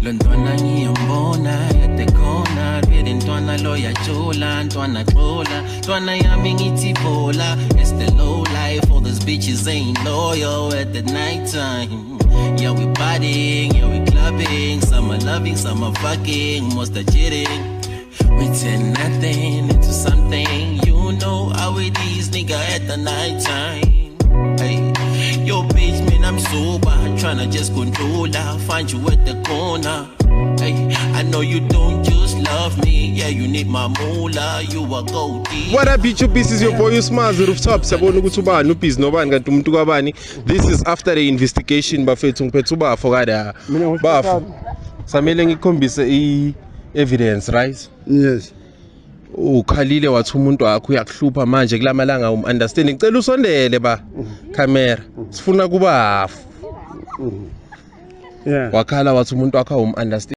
Lontwana ngiyambona at the corner, vele ntwana lo yajola, ntwana xola, ntwana yami ngithi bola. It's the low life, all those bitches ain't loyal at the night time. Yeah, we partying, yeah, we clubbing, some are loving, some are fucking, most are cheating. We turn nothing into something, you know how it is, nigga, at the night time. Hey, yo bitch, man, I'm sober, tryna just control her, find you at the corner. Hey, I know you don't just love me, yeah, you need my moolah, you a goldie. What up YouTube, this is your boy Usmazi Rooftop. Sabona ukuthi ubani ubhizi nobani kanti umuntu kwabani. This is after the investigation bafethu ngiphethe ubafo kada. Bafo. Samele ngikhombise evidence, right? Yes. Ukhalile wathi umuntu wakho uyakuhlupha manje kulamalanga understand. Ngicela usondele ba camera. Sifuna kuba. Yeah. Wakhala wathi umuntu wakho understand.